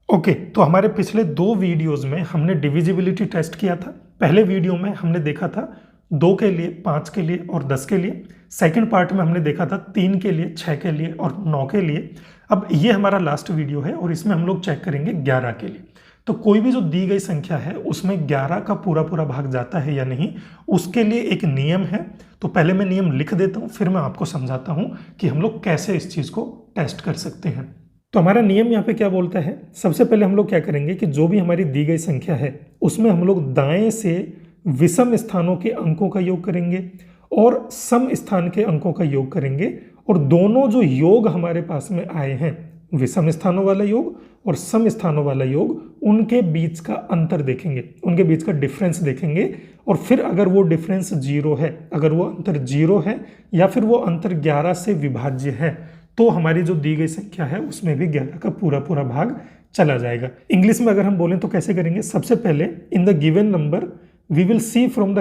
Okay, तो हमारे पिछले 2 वीडियोज़ में हमने डिविजिबिलिटी टेस्ट किया था। पहले वीडियो में हमने देखा था 2 के लिए, 5 के लिए और 10 के लिए। सेकंड पार्ट में हमने देखा था 3 के लिए, 6 के लिए और 9 के लिए। अब ये हमारा लास्ट वीडियो है और इसमें हम लोग चेक करेंगे 11 के लिए। तो कोई भी जो दी गई संख्या है उसमें 11 का पूरा भाग जाता है या नहीं, उसके लिए एक नियम है। तो पहले मैं नियम लिख देता हूँ, फिर मैं आपको समझाता हूँ कि हम लोग कैसे इस चीज़ को टेस्ट कर सकते हैं। तो हमारा नियम यहाँ पे क्या बोलता है, सबसे पहले हम लोग क्या करेंगे कि जो भी हमारी दी गई संख्या है उसमें हम लोग दाएं से विषम स्थानों के अंकों का योग करेंगे और सम स्थान के अंकों का योग करेंगे, और दोनों जो योग हमारे पास में आए हैं, विषम स्थानों वाला योग और सम स्थानों वाला योग, उनके बीच का अंतर देखेंगे, उनके बीच का डिफरेंस देखेंगे। और फिर अगर वो डिफरेंस 0 है, अगर वो अंतर 0 है या फिर वो अंतर 11 से विभाज्य है, तो हमारी जो दी गई संख्या है उसमें भी 11 का पूरा भाग चला जाएगा। इंग्लिश में अगर हम बोलें तो कैसे करेंगे, सबसे पहले in the given number we will see from the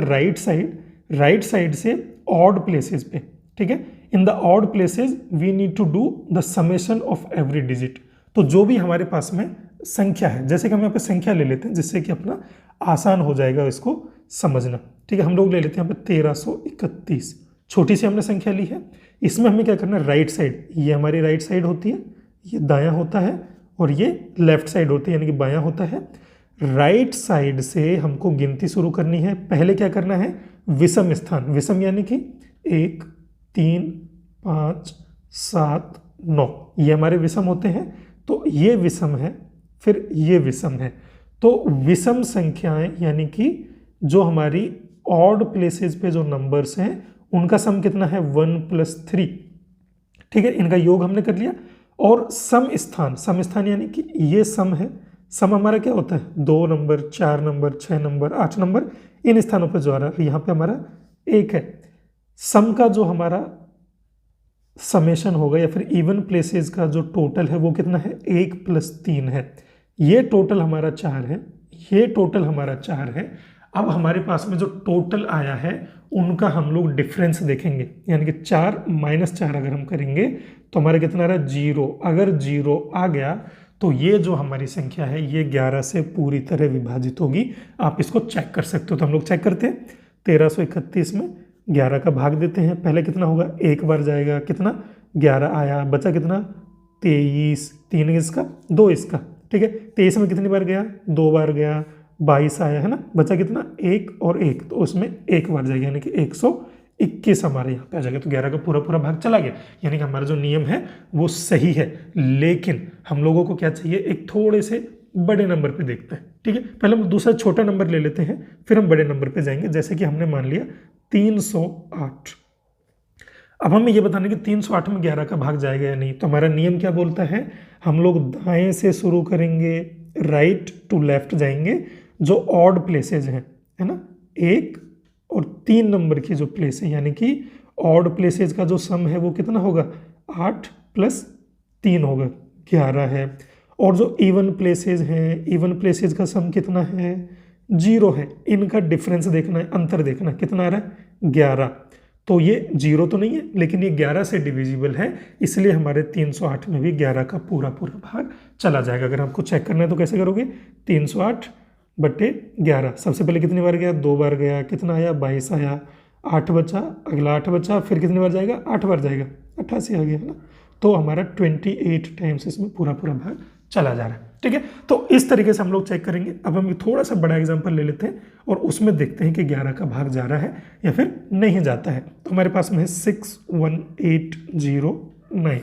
right side से ऑड प्लेसेस पे, ठीक है। In the odd places we need to do the summation of every digit. तो जो भी हमारे पास में संख्या है, जैसे कि हम यहाँ पे संख्या ले लेते हैं जिससे कि अपना आसान हो जाएगा इसको समझना, ठीक है। हम लोग ले लेते हैं यहाँ पे 1331, छोटी सी हमने संख्या ली है। इसमें हमें क्या करना है, राइट साइड, ये हमारी राइट साइड होती है, ये दायां होता है और ये लेफ्ट साइड होती है यानी कि बायां होता है। राइट साइड से हमको गिनती शुरू करनी है। पहले क्या करना है, विषम स्थान, विषम यानी कि 1 3 5 7 9, ये हमारे विषम होते हैं। तो ये विषम है, फिर ये विषम है। तो विषम संख्याएं यानी कि जो हमारी ऑड प्लेसेस पे जो नंबर्स हैं उनका सम कितना है, 1 + 3, ठीक है। इनका योग हमने कर लिया। और सम स्थान यानी कि ये सम है। सम हमारा क्या होता है, 2 नंबर, 4 नंबर, 6 नंबर, 8 नंबर, इन स्थानों पर जो आ रहा है, यहाँ पे हमारा 1 है। सम का जो हमारा समेशन होगा या फिर इवन प्लेसेस का जो टोटल है वो कितना है, 1 + 3 है। ये टोटल हमारा 4 है, ये टोटल हमारा 4 है। अब हमारे पास में जो टोटल आया है उनका हम लोग डिफरेंस देखेंगे, यानी कि 4 - 4 अगर हम करेंगे तो हमारा कितना आ रहा है, 0। अगर 0 आ गया तो ये जो हमारी संख्या है ये 11 से पूरी तरह विभाजित होगी। आप इसको चेक कर सकते हो। तो हम लोग चेक करते हैं, 1331 में 11 का भाग देते हैं। पहले कितना होगा, एक बार जाएगा, कितना 11 आया, बचा कितना 23, 3 इसका 2 इसका, ठीक है। 23 में कितनी बार गया, 2 बार गया, 22 आया है ना, बचा कितना 1 और 1, तो उसमें 1 बार जाएगा यानी कि 121 हमारे यहाँ पे आ जाएगा। तो 11 का पूरा भाग चला गया, यानी कि हमारा जो नियम है वो सही है। लेकिन हम लोगों को क्या चाहिए, एक थोड़े से बड़े नंबर पे देखते हैं, ठीक है। पहले हम दूसरा छोटा नंबर ले लेते हैं, फिर हम बड़े नंबर पे जाएंगे। जैसे कि हमने मान लिया 308। अब हमें ये बताना कि 308 में 11 का भाग जाएगा या नहीं। तो हमारा नियम क्या बोलता है, हम लोग दाएं से शुरू करेंगे, राइट टू लेफ्ट जाएंगे। जो ऑड प्लेसेज हैं, है ना, 1 और 3 नंबर की जो प्लेस है, यानी कि ऑड प्लेसेज का जो सम है वो कितना होगा, 8 + 3 होगा, 11 है। और जो इवन प्लेसेज हैं, इवन प्लेसेज का सम कितना है, 0 है। इनका डिफरेंस देखना है, अंतर देखना है, कितना आ रहा है, 11। तो ये 0 तो नहीं है, लेकिन ये 11 से डिविजिबल है, इसलिए हमारे 308 में भी 11 का पूरा भाग चला जाएगा। अगर आपको चेक करना है तो कैसे करोगे, 308/11, सबसे पहले कितनी बार गया, 2 बार गया, कितना आया, 22 आया, 8 बचा, अगला 8 बचा, फिर कितनी बार जाएगा, 8 बार जाएगा, 88 आ गया, है ना। तो हमारा 28 टाइम्स इसमें पूरा भाग चला जा रहा है, ठीक है। तो इस तरीके से हम लोग चेक करेंगे। अब हम थोड़ा सा बड़ा एग्जांपल ले लेते हैं और उसमें देखते हैं कि 11 का भाग जा रहा है या फिर नहीं जाता है। तो हमारे पास में है 61809।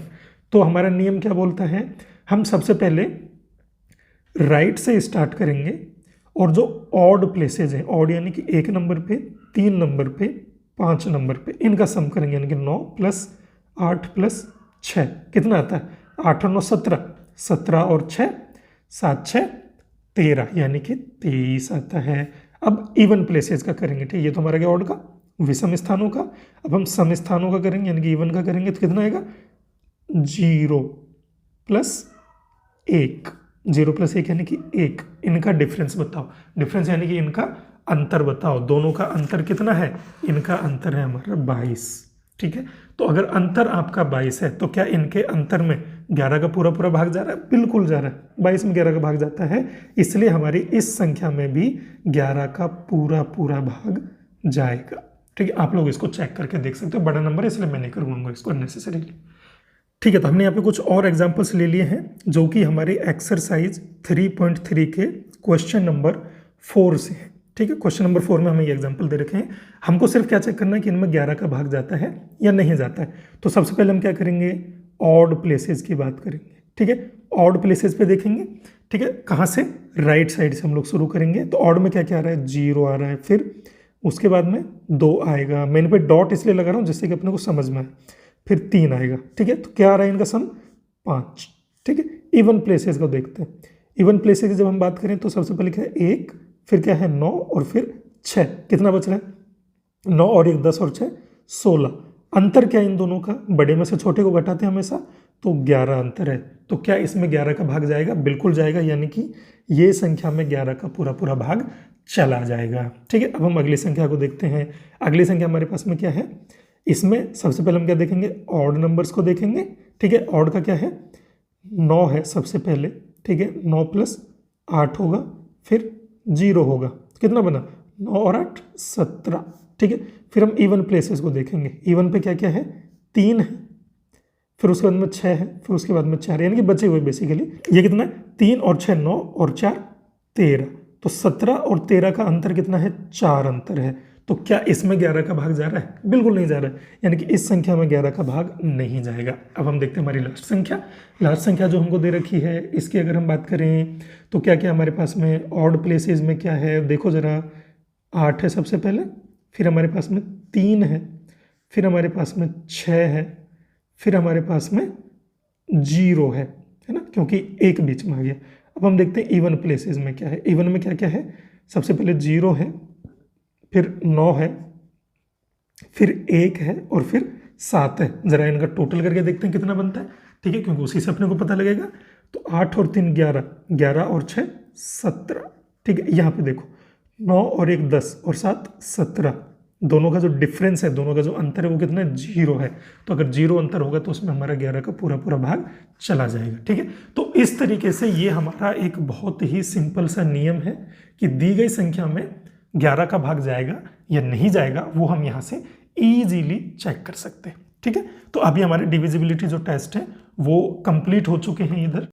तो हमारा नियम क्या बोलता है, हम सबसे पहले राइट से स्टार्ट करेंगे और जो ऑड प्लेसेज हैं, ऑड यानी कि 1 नंबर पे, 3 नंबर पे, 5 नंबर पे, इनका सम करेंगे, यानी कि 9 + 8 + 6 कितना आता है, 8 और 9 17, 17 और 6 7 6 13, यानी कि 23 आता है। अब इवन प्लेसेस का करेंगे, ठीक है, ये तो हमारा गया ऑड का, विषम स्थानों का। अब हम सम स्थानों का करेंगे, यानी कि इवन का करेंगे, तो कितना आएगा, 0 + 1, 0 + 1 यानी कि 1। इनका डिफरेंस बताओ, डिफरेंस यानी कि इनका अंतर बताओ, दोनों का अंतर कितना है, इनका अंतर है हमारा 22, ठीक है। तो अगर अंतर आपका 22 है तो क्या इनके अंतर में 11 का पूरा पूरा भाग जा रहा है, बिल्कुल जा रहा है, 22 में 11 का भाग जाता है, इसलिए हमारी इस संख्या में भी 11 का पूरा पूरा भाग जाएगा। ठीक है, आप लोग इसको चेक करके देख सकते हो, बड़ा नंबर है इसलिए मैं नहीं करवाऊंगा इसको अननेसेसरीली। ठीक है, तो हमने यहाँ पे कुछ और एग्जाम्पल्स ले लिए हैं जो कि हमारे एक्सरसाइज 3.3 के क्वेश्चन नंबर 4 से है। ठीक है, क्वेश्चन नंबर 4 में हमें ये एग्जाम्पल दे रखे हैं, हमको सिर्फ क्या चेक करना है कि इनमें 11 का भाग जाता है या नहीं जाता है। तो सबसे पहले हम क्या करेंगे, ऑड प्लेसेस की बात करेंगे। ठीक है, ऑड प्लेसेस पे देखेंगे। ठीक है, कहाँ से, राइट साइड से हम लोग शुरू करेंगे। तो ऑड में क्या क्या आ रहा है, 0 आ रहा है, फिर उसके बाद में 2 आएगा, मैं इन पर डॉट इसलिए लगा रहा हूँ जिससे कि अपने को समझ में आए, फिर 3 आएगा। ठीक है, तो क्या आ रहा है इनका सम, 5। ठीक है, इवन प्लेसेस को देखते हैं। इवन प्लेसेस की जब हम बात करें तो सबसे पहले क्या है 1, फिर क्या है 9 और फिर 6, कितना बच रहा है 9 और 1 10 और 6 16। अंतर क्या है इन दोनों का, बड़े में से छोटे को घटाते हैं हमेशा, तो 11 अंतर है। तो क्या इसमें 11 का भाग जाएगा, बिल्कुल जाएगा, यानी कि ये संख्या में 11 का पूरा पूरा भाग चला जाएगा। ठीक है, अब हम अगली संख्या को देखते हैं। अगली संख्या हमारे पास में क्या है, इसमें सबसे पहले हम क्या देखेंगे, ऑड नंबर्स को देखेंगे। ठीक है, ऑड का क्या है, 9 है सबसे पहले। ठीक है, 9 + 8 होगा, फिर 0 होगा, कितना बना 9 और 8 17। ठीक है, फिर हम इवन प्लेसेस को देखेंगे। इवन पे क्या क्या है, 3 है, फिर उसके बाद में 6 है, फिर उसके बाद में 4, यानी कि बचे हुए बेसिकली ये कितना है 3 और 6 9 और 4 13। तो 17 और 13 का अंतर कितना है, 4 अंतर है। तो क्या इसमें 11 का भाग जा रहा है, बिल्कुल नहीं जा रहा है, यानी कि इस संख्या में 11 का भाग नहीं जाएगा। अब हम देखते हैं हमारी लास्ट संख्या। लास्ट संख्या जो हमको दे रखी है, इसकी अगर हम बात करें तो क्या क्या हमारे पास में ऑड प्लेसेस में क्या है, देखो ज़रा, 8 है सबसे पहले, फिर हमारे पास में 3 है, फिर हमारे पास में 6 है, फिर हमारे पास में 0 है ना, क्योंकि एक बीच में आ गया। अब हम देखते हैं इवन प्लेसेस में क्या है। इवन में क्या क्या है, सबसे पहले 0 है, फिर 9 है, फिर 1 है और फिर 7 है। ज़रा इनका टोटल करके देखते हैं कितना बनता है। ठीक है, क्योंकि उसी से अपने को पता लगेगा। तो 8 और 3 11, 11 और 6 17। ठीक है, यहाँ पे देखो 9 और 1 10 और 7 17, दोनों का जो डिफरेंस है, दोनों का जो अंतर है वो कितना है, 0 है। तो अगर 0 अंतर होगा तो उसमें हमारा 11 का पूरा पूरा भाग चला जाएगा। ठीक है, तो इस तरीके से ये हमारा एक बहुत ही सिंपल सा नियम है कि दी गई संख्या में 11 का भाग जाएगा या नहीं जाएगा, वो हम यहाँ से ईजीली चेक कर सकते हैं। ठीक है, तो अभी हमारे डिविजिबिलिटी जो टेस्ट है वो कंप्लीट हो चुके हैं इधर।